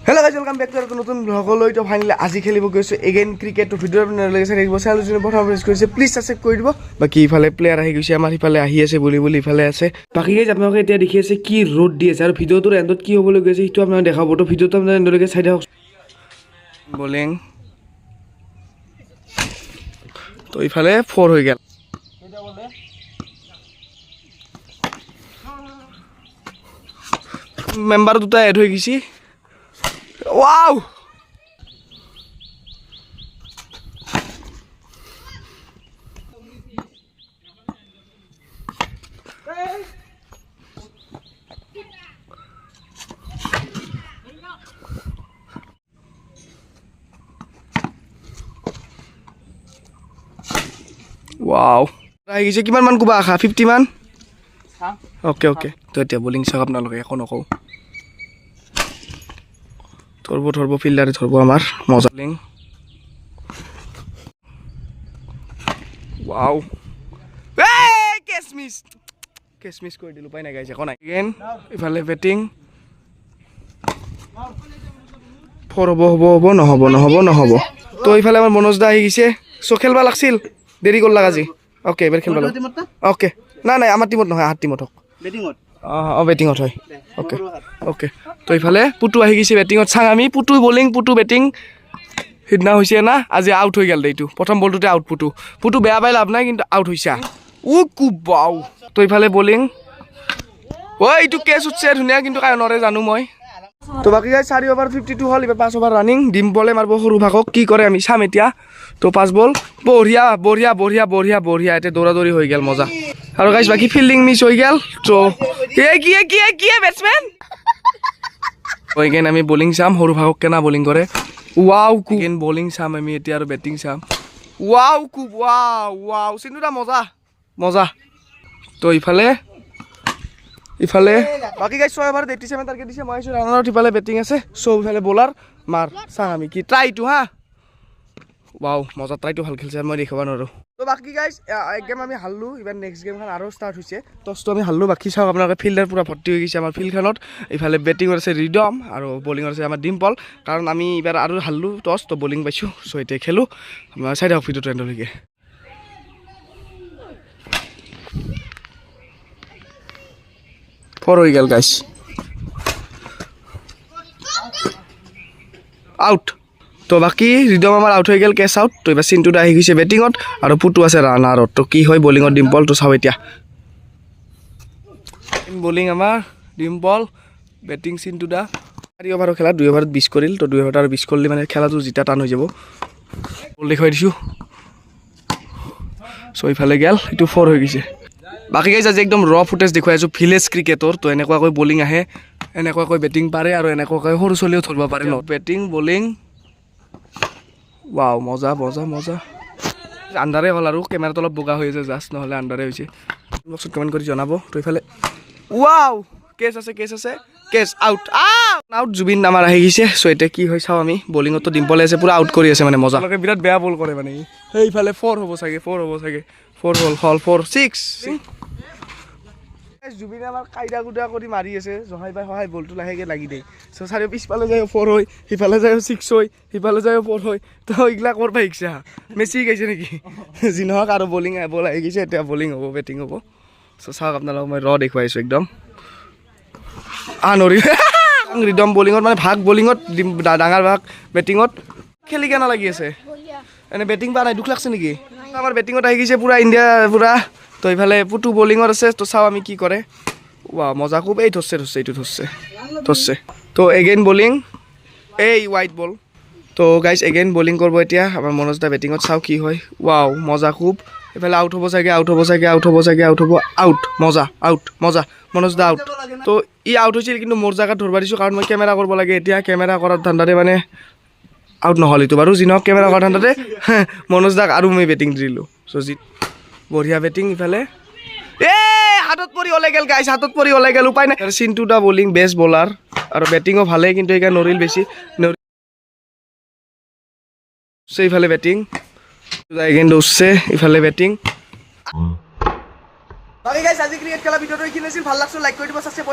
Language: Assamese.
Hello guys, welcome back to our নতুন ব্লগলৈ তো ফাইনালি আজি খেলিব গৈছো এগেইন ক্ৰিকেট ভিডিঅ' আপোনালোকে লাগিছে থাকিব চেনেল যদি প্ৰথম প্ৰেছ কৰিছে প্লিজ সাবস্ক্ৰাইব কৰি দিব বাকি ইফালে প্লেয়াৰ আহি গৈছে আমাৰ ইফালে আহি আছে বুলি ইফালে আছে বাকি গাইজ আপোনালোকে এতিয়া দেখি আছে কি ৰ'দ দি আছে আৰু ভিডিঅ'টোৰ এণ্ডত কি হ'বলৈ গৈছে সেইটো আপোনালোকে দেখাব তো ভিডিঅ'টো আপোনালোকে এণ্ডলৈকে চাই থাকক বলিং তো ইফালে 4 হৈ গেল মেম্বাৰ দুটা এড হৈ গৈছে Wow! Wow! Rai gise kiman man kuba kha 50 man? Ha? Okay. To etia bowling sak apnaloke ekho nokau. Thorbo fielder thorbo amar moja bowling. Wow! Hey! Catch miss koi dilu pai na guys ekho nai. Again ifale batting. For hobo nohobo. To ifale amar Manoj da ahi gise. So khelba lagsil. Deri gol laga ji. Okay, ebar khelba lag. Okay. Na amar teamot nohoy har teamot hok. Batting ot. Batting ot hoy. Okay. তো ইফালে পুটু আহি গিছে ব্যাটিংত চাং আমি পুটু বোলিং পুটু ব্যাটিং হিদনা হইছে না আজি আউট হৈ গেল এইটো প্ৰথম বলটোতে আউট পুটু বেয়া পাই লাভ নাই কিন্তু আউট হইছা ও কুবাও তো ইফালে বোলিং ও এইটো কেচ উঠছে ধুনিয়া কিন্তু কাই নৰে জানো মই তো বাকি গাইস 4 ওভাৰ 52 হল এবাৰ 5 ওভাৰ ৰানিং ডিম বলে মাৰব সৰু ভাগক কি কৰে আমি চাম এতিয়া তো 5 বল বঢ়িয়া এতে দৌৰা হৈ গেল মজা আৰু গাইস বাকি ফিল্ডিং মিস হৈ গেল তো কি ব্যাটসম্যান Again আমি bowling চাম হৰু ভাগক কেনা bowling কৰে ওয়াও again bowling চাম আমি এতিয়া আৰু ব্যাটিং চাম ওয়াও সিনুটা মজা তো ইফালে বাকি গাইস 6 ওভার 87 টার্গেট দিছে মই ৰানাৰত ইফালে ব্যাটিং আছে সো ইফালে বোলাৰ মাৰ চাম আমি কি ট্ৰাই টু হা ওয়াও মজা ট্ৰাই টু ভাল খেলছে মই দেখাব নৰো তো বাকি গাইস এক গেম আমি হাল্লু ইবাৰ নেক্সট গেম খান আৰু স্টাৰ্ট হৈছে টসটো আমি হাল্লু বাকি চাও আপোনালোকে ফিল্ডাৰ পুৰা ভৰ্তি হৈ গৈছে আমাৰ ফিল্ডখনত ইফালে ব্যাটিং আছে ৰিডম আৰু বোলিং আছে আমাৰ ডিম্পল কাৰণ আমি ইবাৰ আৰু হাল্লু টস তো বোলিং পাইছো সো এতে খেলু আমাৰ সাইড অফ ভিডিও ট্ৰেন্ডলৈকে ফৰ হৈ গেল গাইস আউট তো বাকি ৰিডম আমাৰ আউট হৈ গেল কেচ আউট তো এবাৰ চিনটুটা আহি গৈছে ব্যাটিংত আৰু পুটু আছে ৰানাৰত তো কি হয় বোলিংত ডিম্পল তো চাও এতিয়া বোলিং আমাৰ ডিম্পল ব্যাটিং চিনটুটা 4 ওভাৰ খেলা 2 ওভাৰত 20 কৰিল তো 2 ওভাৰত আৰু 20 কৰিলে মানে খেলাটো জিতা টান হৈ যাব বল দেখাই দিছো সো ইফালে গেল এটো 4 হৈ গৈছে বাকি গাইস আজি একদম ৰ ফুটেজ দেখুৱাই আছো ভিলেজ ক্ৰিকেটৰ তো এনেকুৱাকৈ বোলিং আহে এনেকুৱাকৈ ব্যাটিং পাৰে আৰু এনেকুৱাকৈ সৰু চলিও ধৰব পাৰে ন ব্যাটিং বোলিং ওয়াও মজা আন্ডাৰে হল আৰু ক্যামেৰাত অলপ বগা হৈ আছে জাস্ট নহলে আন্ডাৰে হৈছে বক্সত কমেন্ট কৰি জনাব তো ইফালে ওয়াও কেচ আউট জুবিন নামাৰ আহি গৈছে সো এটা কি হয় চাও আমি বোলিংত তো ডিম্পল আছে পুৰা আউট কৰি আছে মানে মজা লগে বিৰাট বেয়া বল কৰে মানে এইফালে 4 হ'ব চাগে 4 হল 6 জুবিন আমাৰ কাইদা গুদা কৰি মাৰি আছে জহাই বাই সহায় বলটো লাহেকে লাগি দেই সো চাৰি পিছফালে যায় 4 হয় হিফালে যায় 6 হয় হিফালে যায় 4 হয় তো ইগলা কৰবা ইচ্ছা মেসি গৈছে নেকি জিনহক আৰু বোলিং বল আহি গৈছে এতিয়া বোলিং হ'ব ব্যাটিং হ'ব সো চাওক আপোনালোক মই ৰ দেখুৱাইছো একদম আনৰি ৰিডম বোলিংত মানে ভাগ বোলিংত ডাঙৰ ভাগ ব্যাটিংত খেলি কেনা লাগি আছে এনে ব্যাটিং পা নাই দুখ লাগছে নেকি আমাৰ ব্যাটিংত আহি গৈছে পুৰা ইণ্ডিয়া পুৰা তো ইফালে পুটু বোলিংত আছে তো চাও আমি কি কৰে ওয়া মজা খুব এই ধরছে তো এগেইন বোলিং এই হোয়াইট বল তো গাইস এগেইন বোলিং করব এতিয়া আমাৰ মনোজ দা ব্যাটিংত চাও কি হয় ওয়াও মজা খুব ইফালে আউট হ'ব চাগে আউট মজা মনোজ দা আউট তো ই আউট হৈছিল কিন্তু মোৰ জায়গা ধৰবা দিছো কাৰণ মই ক্যামেৰা কৰিব লাগে এতিয়া ক্যামেৰা কৰাৰ ধান্দাতে মানে আউট নহল ইটো বাৰু জিনক ক্যামেৰা কৰাৰ ধান্দাতে মনোজ দাক আৰু মই ব্যাটিং দিলো সো বঢ়িয়া ব্যাটিং ইফালে হাতত পৰি ওলাই গেল গাইস উপায় নাই চিনটুটা বোলিং বেস্ট বোলাৰ আৰু ব্যাটিংও ভালে কিন্তু একা নৰিল বেছি সো ইফালে ব্যাটিং এগেইন দৌছে ইফালে ব্যাটিং বাকি গাইস আজি ক্রিকেট খেলা ভিডিওটো এইখিনি আছিল ভাল লাগছে লাইক কৰি দিব সাবস্ক্ৰাইব